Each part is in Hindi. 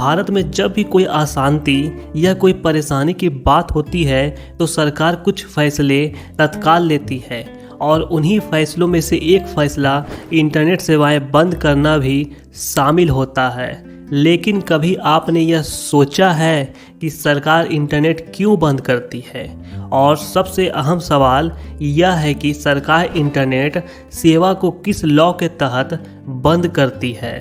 भारत में जब भी कोई अशांति या कोई परेशानी की बात होती है तो सरकार कुछ फैसले तत्काल लेती है और उन्हीं फैसलों में से एक फैसला इंटरनेट सेवाएं बंद करना भी शामिल होता है। लेकिन कभी आपने यह सोचा है कि सरकार इंटरनेट क्यों बंद करती है? और सबसे अहम सवाल यह है कि सरकार इंटरनेट सेवा को किस लॉ के तहत बंद करती है?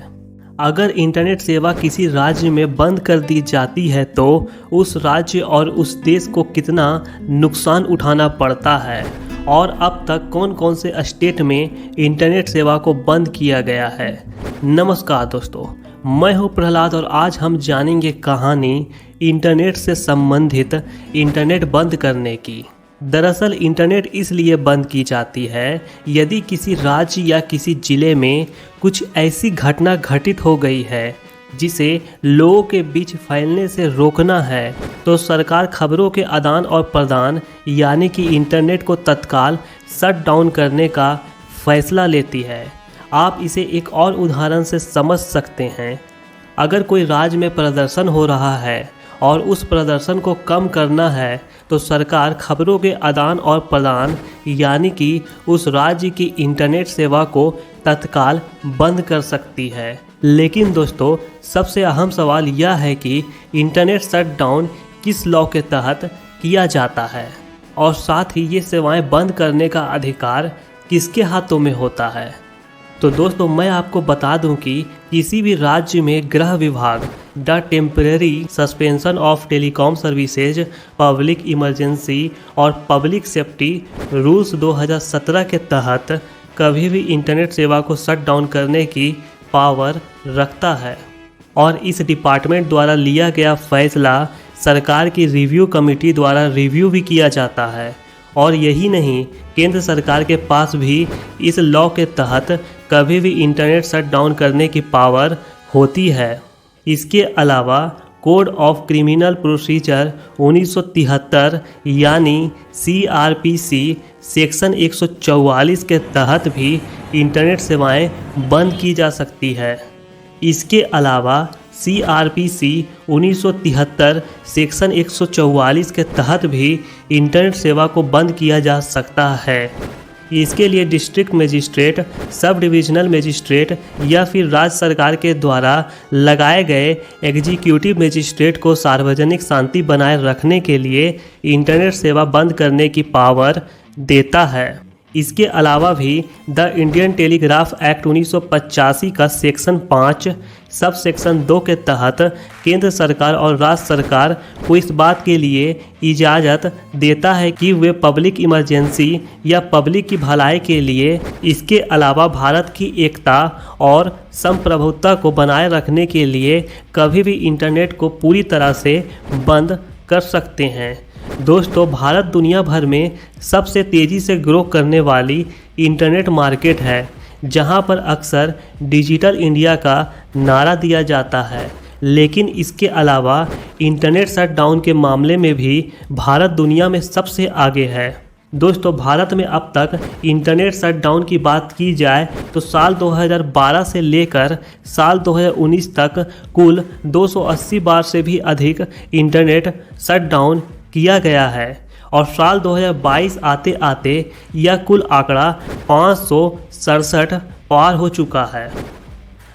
अगर इंटरनेट सेवा किसी राज्य में बंद कर दी जाती है तो उस राज्य और उस देश को कितना नुकसान उठाना पड़ता है, और अब तक कौन कौन से स्टेट में इंटरनेट सेवा को बंद किया गया है। नमस्कार दोस्तों, मैं हूं प्रहलाद और आज हम जानेंगे कहानी इंटरनेट से संबंधित इंटरनेट बंद करने की। दरअसल इंटरनेट इसलिए बंद की जाती है यदि किसी राज्य या किसी जिले में कुछ ऐसी घटना घटित हो गई है जिसे लोगों के बीच फैलने से रोकना है, तो सरकार खबरों के आदान और प्रदान यानी कि इंटरनेट को तत्काल शट डाउन करने का फैसला लेती है। आप इसे एक और उदाहरण से समझ सकते हैं। अगर कोई राज्य में प्रदर्शन हो रहा है और उस प्रदर्शन को कम करना है तो सरकार खबरों के आदान और प्रदान यानी कि उस राज्य की इंटरनेट सेवा को तत्काल बंद कर सकती है। लेकिन दोस्तों, सबसे अहम सवाल यह है कि इंटरनेट शट डाउन किस लॉ के तहत किया जाता है और साथ ही ये सेवाएं बंद करने का अधिकार किसके हाथों में होता है। तो दोस्तों, मैं आपको बता दूं कि किसी भी राज्य में गृह विभाग the temporary suspension of telecom services, public emergency और पब्लिक सेफ्टी रूल्स 2017 के तहत कभी भी इंटरनेट सेवा को शट डाउन करने की पावर रखता है। और इस डिपार्टमेंट द्वारा लिया गया फैसला सरकार की रिव्यू कमेटी द्वारा रिव्यू भी किया जाता है। और यही नहीं, केंद्र सरकार के पास भी इस लॉ के तहत कभी भी इंटरनेट शट डाउन करने की पावर होती है। इसके अलावा कोड ऑफ क्रिमिनल प्रोसीजर 1973 यानी CRPC सेक्शन 144 के तहत भी इंटरनेट सेवाएं बंद की जा सकती है। इसके अलावा CRPC 1973 सेक्शन 144 के तहत भी इंटरनेट सेवा को बंद किया जा सकता है। इसके लिए district magistrate, sub divisional magistrate या फिर राज्य सरकार के द्वारा लगाए गए एग्जीक्यूटिव मजिस्ट्रेट को सार्वजनिक शांति बनाए रखने के लिए इंटरनेट सेवा बंद करने की पावर देता है। इसके अलावा भी द इंडियन टेलीग्राफ एक्ट 1985 का सेक्शन 5 सब सेक्शन 2 के तहत केंद्र सरकार और राज्य सरकार को इस बात के लिए इजाज़त देता है कि वे पब्लिक इमरजेंसी या पब्लिक की भलाई के लिए, इसके अलावा भारत की एकता और संप्रभुता को बनाए रखने के लिए कभी भी इंटरनेट को पूरी तरह से बंद कर सकते हैं। दोस्तों, भारत दुनिया भर में सबसे तेज़ी से ग्रो करने वाली इंटरनेट मार्केट है, जहां पर अक्सर डिजिटल इंडिया का नारा दिया जाता है। लेकिन इसके अलावा इंटरनेट शट डाउन के मामले में भी भारत दुनिया में सबसे आगे है। दोस्तों, भारत में अब तक इंटरनेट शट डाउन की बात की जाए तो साल 2012 से लेकर साल 2019 तक कुल 280 बार से भी अधिक इंटरनेट शट डाउन किया गया है और साल 2022 आते आते यह कुल आंकड़ा 567 पार हो चुका है।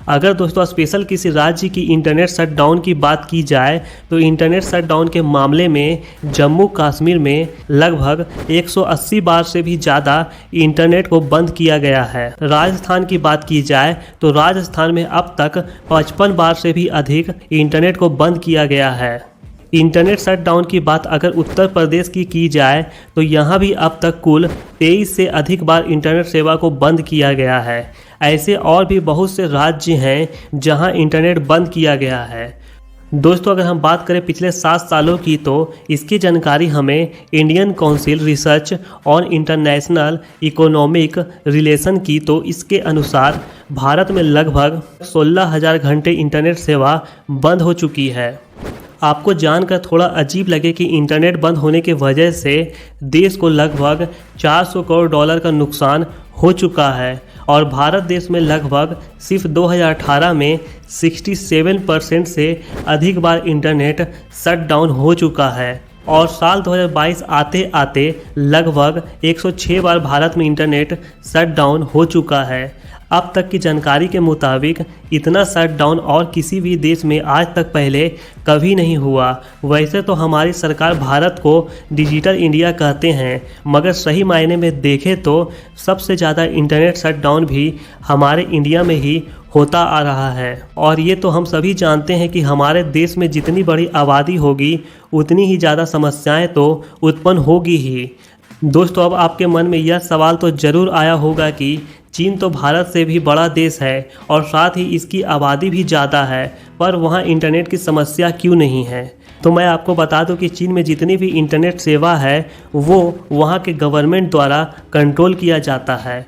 अगर दोस्तों स्पेशल किसी राज्य की इंटरनेट शट डाउन की बात की जाए तो इंटरनेट शट डाउन के मामले में जम्मू कश्मीर में लगभग 180 बार से भी ज़्यादा इंटरनेट को बंद किया गया है। राजस्थान की बात की जाए तो राजस्थान में अब तक 55 बार से भी अधिक इंटरनेट को बंद किया गया है। इंटरनेट शट डाउन की बात अगर उत्तर प्रदेश की जाए तो यहाँ भी अब तक कुल 23 से अधिक बार इंटरनेट सेवा को बंद किया गया है। ऐसे और भी बहुत से राज्य हैं जहाँ इंटरनेट बंद किया गया है। दोस्तों, अगर हम बात करें पिछले 7 सालों की तो इसकी जानकारी हमें Indian council research on international economic relation की, तो इसके अनुसार भारत में लगभग 16,000 घंटे इंटरनेट सेवा बंद हो चुकी है। आपको जानकर थोड़ा अजीब लगे कि इंटरनेट बंद होने की वजह से देश को लगभग 400 करोड़ डॉलर का नुकसान हो चुका है और भारत देश में लगभग सिर्फ 2018 में 67% से अधिक बार इंटरनेट शट डाउन हो चुका है और साल 2022 आते आते लगभग 106 बार भारत में इंटरनेट शट डाउन हो चुका है। अब तक की जानकारी के मुताबिक इतना शट डाउन और किसी भी देश में आज तक पहले कभी नहीं हुआ। वैसे तो हमारी सरकार भारत को डिजिटल इंडिया कहते हैं, मगर सही मायने में देखें तो सबसे ज़्यादा इंटरनेट शट डाउन भी हमारे इंडिया में ही होता आ रहा है। और ये तो हम सभी जानते हैं कि हमारे देश में जितनी बड़ी आबादी होगी उतनी ही ज़्यादा समस्याएं तो उत्पन्न होगी ही। दोस्तों, अब आपके मन में यह सवाल तो ज़रूर आया होगा कि चीन तो भारत से भी बड़ा देश है और साथ ही इसकी आबादी भी ज़्यादा है, पर वहाँ इंटरनेट की समस्या क्यों नहीं है। तो मैं आपको बता दूं कि चीन में जितनी भी इंटरनेट सेवा है वो वहाँ के गवर्नमेंट द्वारा कंट्रोल किया जाता है,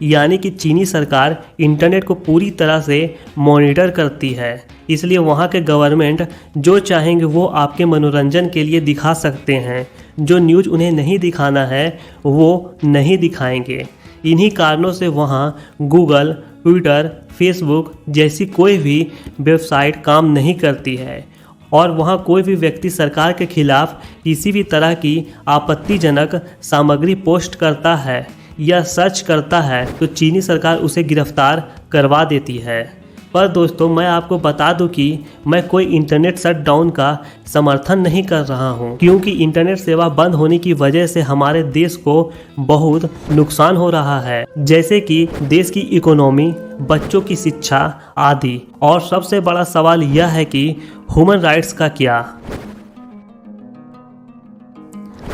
यानी कि चीनी सरकार इंटरनेट को पूरी तरह से मॉनिटर करती है। इसलिए वहाँ के गवर्नमेंट जो चाहेंगे वो आपके मनोरंजन के लिए दिखा सकते हैं। जो न्यूज़ उन्हें नहीं दिखाना है वो नहीं दिखाएंगे। इन्हीं कारणों से वहाँ गूगल, ट्विटर, फेसबुक जैसी कोई भी वेबसाइट काम नहीं करती है और वहाँ कोई भी व्यक्ति सरकार के खिलाफ किसी भी तरह की आपत्तिजनक सामग्री पोस्ट करता है या सर्च करता है तो चीनी सरकार उसे गिरफ्तार करवा देती है। पर दोस्तों, मैं आपको बता दूं कि मैं कोई इंटरनेट शट डाउन का समर्थन नहीं कर रहा हूं, क्योंकि इंटरनेट सेवा बंद होने की वजह से हमारे देश को बहुत नुकसान हो रहा है, जैसे कि देश की इकोनॉमी, बच्चों की शिक्षा आदि। और सबसे बड़ा सवाल यह है कि ह्यूमन राइट्स का क्या।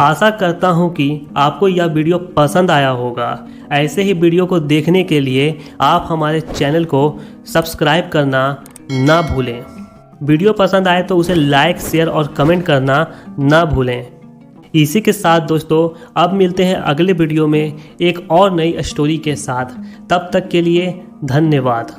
आशा करता हूं कि आपको यह वीडियो पसंद आया होगा। ऐसे ही वीडियो को देखने के लिए आप हमारे चैनल को सब्सक्राइब करना ना भूलें। वीडियो पसंद आए तो उसे लाइक, शेयर और कमेंट करना ना भूलें। इसी के साथ दोस्तों, अब मिलते हैं अगले वीडियो में एक और नई स्टोरी के साथ। तब तक के लिए धन्यवाद।